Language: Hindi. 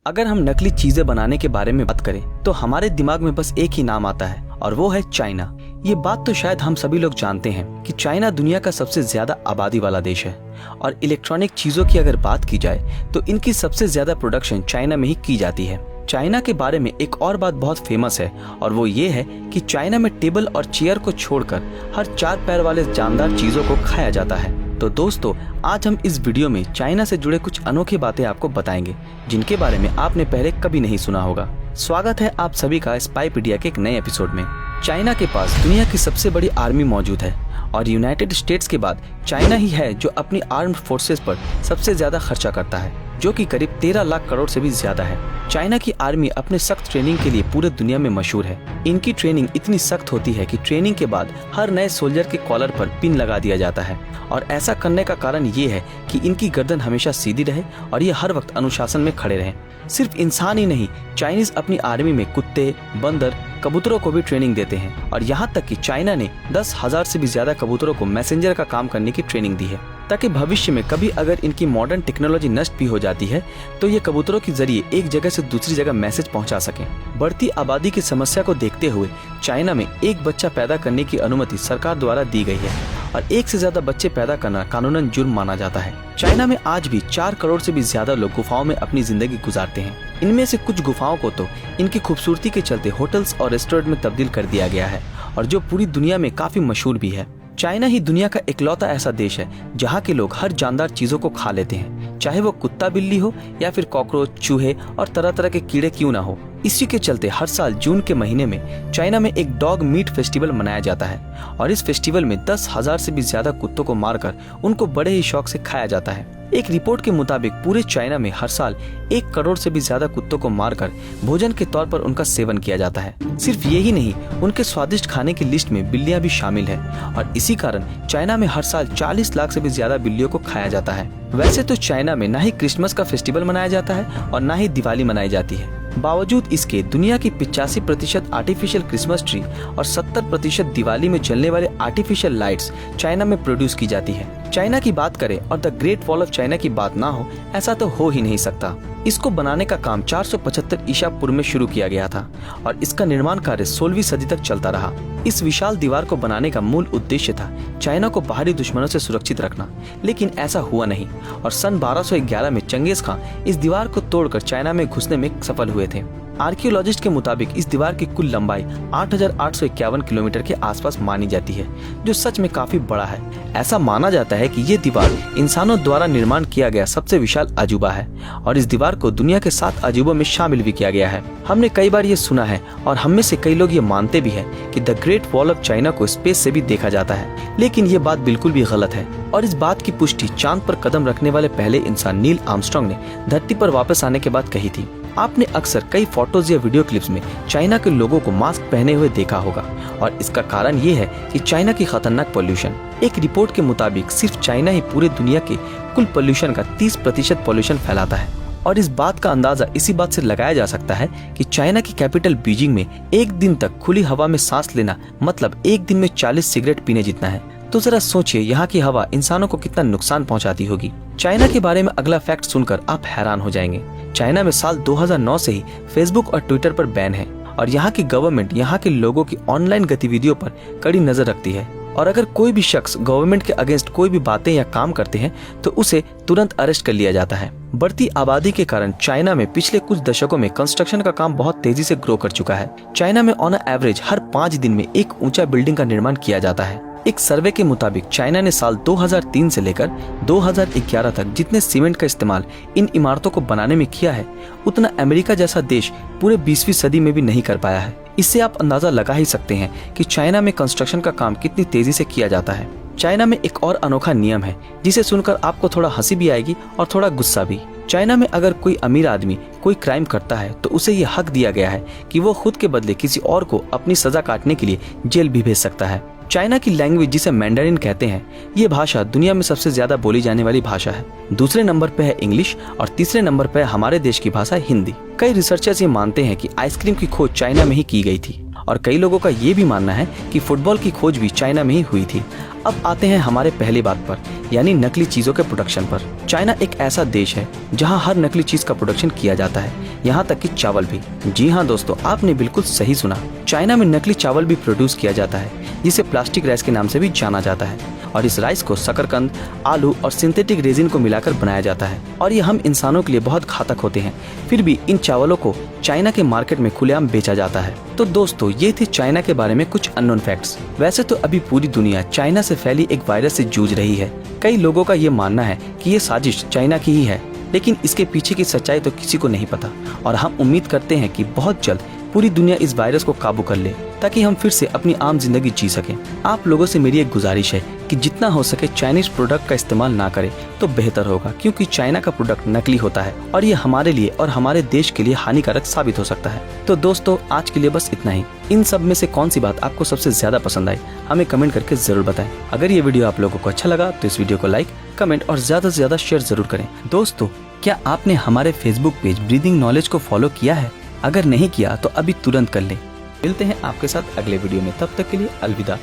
अगर हम नकली चीजें बनाने के बारे में बात करें तो हमारे दिमाग में बस एक ही नाम आता है और वो है चाइना। ये बात तो शायद हम सभी लोग जानते हैं कि चाइना दुनिया का सबसे ज्यादा आबादी वाला देश है और इलेक्ट्रॉनिक चीजों की अगर बात की जाए तो इनकी सबसे ज्यादा प्रोडक्शन चाइना में ही की जाती है। चाइना के बारे में एक और बात बहुत फेमस है और वो ये है कि चाइना में टेबल और चेयर को छोड़कर हर 4 पैर वाले जानदार चीजों को खाया जाता है। तो दोस्तों, आज हम इस वीडियो में चाइना से जुड़े कुछ अनोखी बातें आपको बताएंगे जिनके बारे में आपने पहले कभी नहीं सुना होगा। स्वागत है आप सभी का स्पाईपीडिया के एक नए एपिसोड में। चाइना के पास दुनिया की सबसे बड़ी आर्मी मौजूद है और यूनाइटेड स्टेट्स के बाद चाइना ही है जो अपनी आर्म्ड फोर्सेस पर सबसे ज्यादा खर्चा करता है, जो कि करीब 13 लाख करोड़ से भी ज्यादा है। चाइना की आर्मी अपने सख्त ट्रेनिंग के लिए पूरे दुनिया में मशहूर है। इनकी ट्रेनिंग इतनी सख्त होती है कि ट्रेनिंग के बाद हर नए सोल्जर के कॉलर पर पिन लगा दिया जाता है और ऐसा करने का कारण ये है कि इनकी गर्दन हमेशा सीधी रहे और ये हर वक्त अनुशासन में खड़े रहें। सिर्फ इंसान ही नहीं, चाइनीज अपनी आर्मी में कुत्ते, बंदर, कबूतरों को भी ट्रेनिंग देते हैं और यहाँ तक कि चाइना ने 10,000 से भी ज्यादा कबूतरों को मैसेंजर का काम करने की ट्रेनिंग दी है ताकि भविष्य में कभी अगर इनकी मॉडर्न टेक्नोलॉजी नष्ट भी हो जाती है तो ये कबूतरों के जरिए एक जगह से दूसरी जगह मैसेज पहुंचा सकें। बढ़ती आबादी की समस्या को देखते हुए चाइना में एक बच्चा पैदा करने की अनुमति सरकार द्वारा दी गई है और एक से ज्यादा बच्चे पैदा करना कानूनन जुर्म माना जाता है। चाइना में आज भी 4 करोड़ से भी ज्यादा लोग गुफाओं में अपनी जिंदगी गुजारते हैं। इनमें से कुछ गुफाओं को तो इनकी खूबसूरती के चलते होटल्स और रेस्टोरेंट में तब्दील कर दिया गया है और जो पूरी दुनिया में काफी मशहूर भी है। चाइना ही दुनिया का इकलौता ऐसा देश है जहाँ के लोग हर जानदार चीजों को खा लेते हैं, चाहे वो कुत्ता बिल्ली हो या फिर कॉकरोच, चूहे और तरह तरह के कीड़े क्यों ना हो। इसी के चलते हर साल जून के महीने में चाइना में एक डॉग मीट फेस्टिवल मनाया जाता है और इस फेस्टिवल में 10,000 से भी ज्यादा कुत्तों को मारकर उनको बड़े ही शौक से खाया जाता है। एक रिपोर्ट के मुताबिक पूरे चाइना में हर साल 1 करोड़ से भी ज्यादा कुत्तों को मारकर भोजन के तौर पर उनका सेवन किया जाता है। सिर्फ यही नहीं, उनके स्वादिष्ट खाने की लिस्ट में बिल्लियां भी शामिल है और इसी कारण चाइना में हर साल 40 लाख से भी ज्यादा बिल्लियों को खाया जाता है। वैसे तो चाइना में ना ही क्रिसमस का फेस्टिवल मनाया जाता है और ना ही दिवाली मनाई जाती है। बावजूद इसके दुनिया की 85% आर्टिफिशियल क्रिसमस ट्री और 70% दिवाली में जलने वाले आर्टिफिशियल लाइट्स चाइना में प्रोड्यूस की जाती है। चाइना की बात करें और the great wall of China की बात ना हो, ऐसा तो हो ही नहीं सकता। इसको बनाने का काम 475 ईसा पूर्व में शुरू किया गया था और इसका निर्माण कार्य 16वीं सदी तक चलता रहा। इस विशाल दीवार को बनाने का मूल उद्देश्य था चाइना को बाहरी दुश्मनों से सुरक्षित रखना, लेकिन ऐसा हुआ नहीं और सन 1211 में चंगेज खां इस दीवार को तोड़कर चाइना में घुसने में सफल हुए थे। आर्कियोलॉजिस्ट के मुताबिक इस दीवार की कुल लंबाई 8,851 किलोमीटर के आसपास मानी जाती है, जो सच में काफी बड़ा है। ऐसा माना जाता है कि ये दीवार इंसानों द्वारा निर्माण किया गया सबसे विशाल अजूबा है और इस दीवार को दुनिया के 7 अजूबों में शामिल भी किया गया है। हमने कई बार ये सुना है और हम में से कई लोग ये मानते भी हैं कि the great wall of China को स्पेस से भी देखा जाता है, लेकिन ये बात बिल्कुल भी गलत है और इस बात की पुष्टि चांद पर कदम रखने वाले पहले इंसान नील आर्मस्ट्रांग ने धरती पर वापस आने के बाद कही थी। आपने अक्सर कई फोटोज या वीडियो क्लिप्स में चाइना के लोगों को मास्क पहने हुए देखा होगा और इसका कारण ये है कि चाइना की खतरनाक पोल्यूशन। एक रिपोर्ट के मुताबिक सिर्फ चाइना ही पूरे दुनिया के कुल पोल्यूशन का 30% पोल्यूशन फैलाता है और इस बात का अंदाजा इसी बात से लगाया जा सकता है कि चाइना की कैपिटल बीजिंग में एक दिन तक खुली हवा में सांस लेना मतलब एक दिन में 40 सिगरेट पीने जितना है। तो जरा सोचिए यहाँ की हवा इंसानों को कितना नुकसान पहुँचाती होगी। चाइना के बारे में अगला फैक्ट सुनकर आप हैरान हो जाएंगे। चाइना में साल 2009 से ही फेसबुक और ट्विटर पर बैन है और यहाँ की गवर्नमेंट यहाँ के लोगों की ऑनलाइन गतिविधियों पर कड़ी नजर रखती है और अगर कोई भी शख्स गवर्नमेंट के अगेंस्ट कोई भी बातें या काम करते हैं तो उसे तुरंत अरेस्ट कर लिया जाता है। बढ़ती आबादी के कारण चाइना में पिछले कुछ दशकों में कंस्ट्रक्शन का काम बहुत तेजी से ग्रो कर चुका है। चाइना में ऑन एवरेज हर 5 दिन में एक ऊंचा बिल्डिंग का निर्माण किया जाता है। एक सर्वे के मुताबिक चाइना ने साल 2003 से लेकर 2011 तक जितने सीमेंट का इस्तेमाल इन इमारतों को बनाने में किया है, उतना अमेरिका जैसा देश पूरे 20वीं सदी में भी नहीं कर पाया है। इससे आप अंदाजा लगा ही सकते हैं कि चाइना में कंस्ट्रक्शन का काम कितनी तेजी से किया जाता है। चाइना में एक और अनोखा नियम है जिसे सुनकर आपको थोड़ा हंसी भी आएगी और थोड़ा गुस्सा भी। चाइना में अगर कोई अमीर आदमी कोई क्राइम करता है तो उसे ये हक दिया गया है कि वो खुद के बदले किसी और को अपनी सजा काटने के लिए जेल भी भेज सकता है। चाइना की लैंग्वेज जिसे मैंडरिन कहते हैं, ये भाषा दुनिया में सबसे ज्यादा बोली जाने वाली भाषा है। दूसरे नंबर पे है इंग्लिश और तीसरे नंबर पे हमारे देश की भाषा हिंदी। कई रिसर्चर्स ये मानते हैं कि आइसक्रीम की खोज चाइना में ही की गई थी और कई लोगों का ये भी मानना है कि फुटबॉल की खोज भी चाइना में ही हुई थी। अब आते हैं हमारे पहली बात पर, यानी नकली चीजों के प्रोडक्शन पर। चाइना एक ऐसा देश है जहां हर नकली चीज का प्रोडक्शन किया जाता है, यहाँ तक कि चावल भी। जी हाँ दोस्तों, आपने बिल्कुल सही सुना। चाइना में नकली चावल भी प्रोड्यूस किया जाता है, जिसे प्लास्टिक राइस के नाम से भी जाना जाता है। और इस राइस को शकरकंद, आलू और सिंथेटिक रेजिन को मिलाकर बनाया जाता है और ये हम इंसानों के लिए बहुत घातक होते हैं। फिर भी इन चावलों को चाइना के मार्केट में खुलेआम बेचा जाता है। तो दोस्तों, ये थे चाइना के बारे में कुछ अननोन फैक्ट्स। वैसे तो अभी पूरी दुनिया चाइना से फैली एक वायरस से जूझ रही है। कई लोगों का ये मानना है कि ये साजिश चाइना की ही है, लेकिन इसके पीछे की सच्चाई तो किसी को नहीं पता। और हम उम्मीद करते हैं कि बहुत जल्द पूरी दुनिया इस वायरस को काबू कर ले, ताकि हम फिर से अपनी आम जिंदगी जी सकें। आप लोगों से मेरी एक गुजारिश है कि जितना हो सके चाइनीज प्रोडक्ट का इस्तेमाल ना करें तो बेहतर होगा, क्योंकि चाइना का प्रोडक्ट नकली होता है और ये हमारे लिए और हमारे देश के लिए हानिकारक साबित हो सकता है। तो दोस्तों, आज के लिए बस इतना ही। इन सब में से कौन सी बात आपको सबसे ज्यादा पसंद आई, हमें कमेंट करके जरूर बताएं। अगर ये वीडियो आप लोगों को अच्छा लगा तो इस वीडियो को लाइक, कमेंट और ज्यादा से ज्यादा शेयर जरूर करें। दोस्तों, क्या आपने हमारे फेसबुक पेज ब्रीदिंग नॉलेज को फॉलो किया है? अगर नहीं किया तो अभी तुरंत कर लें। मिलते हैं आपके साथ अगले वीडियो में, तब तक के लिए अलविदा।